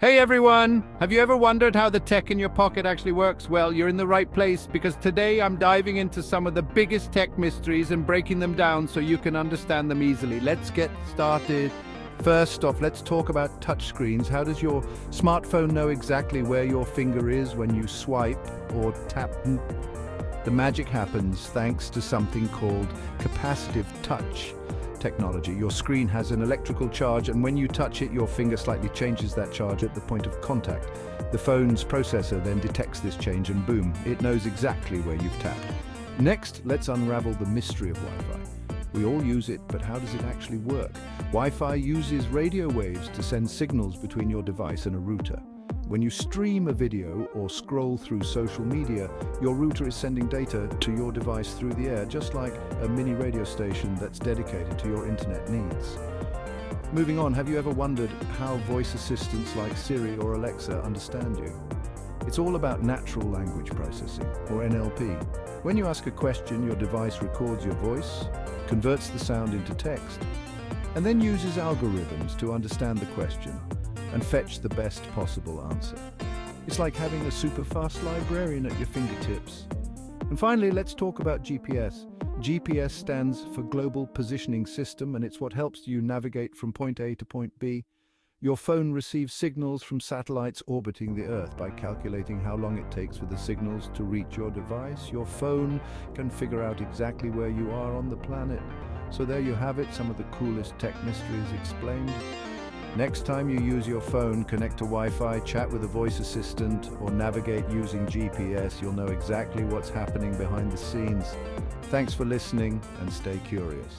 Hey everyone! Have you ever wondered how the tech in your pocket actually works? Well, you're in the right place because today I'm diving into some of the biggest tech mysteries and breaking them down so you can understand them easily. Let's get started. First off, let's talk about touchscreens. How does your smartphone know exactly where your finger is when you swipe or tap? The magic happens thanks to something called capacitive touch technology. Your screen has an electrical charge, and when you touch it, your finger slightly changes that charge at the point of contact. The phone's processor then detects this change and boom, it knows exactly where you've tapped. Next, let's unravel the mystery of Wi-Fi. We all use it, but how does it actually work? Wi-Fi uses radio waves to send signals between your device and a router. When you stream a video or scroll through social media, your router is sending data to your device through the air, just like a mini radio station that's dedicated to your internet needs. Moving on, have you ever wondered how voice assistants like Siri or Alexa understand you? It's all about natural language processing, or NLP. When you ask a question, your device records your voice, converts the sound into text, and then uses algorithms to understand the question and fetch the best possible answer. It's like having a super fast librarian at your fingertips. And finally, let's talk about GPS. GPS stands for Global Positioning System, and it's what helps you navigate from point A to point B. Your phone receives signals from satellites orbiting the Earth. By calculating how long it takes for the signals to reach your device, your phone can figure out exactly where you are on the planet. So there you have it, some of the coolest tech mysteries explained. Next time you use your phone, connect to Wi-Fi, chat with a voice assistant, or navigate using GPS, you'll know exactly what's happening behind the scenes. Thanks for listening, and stay curious.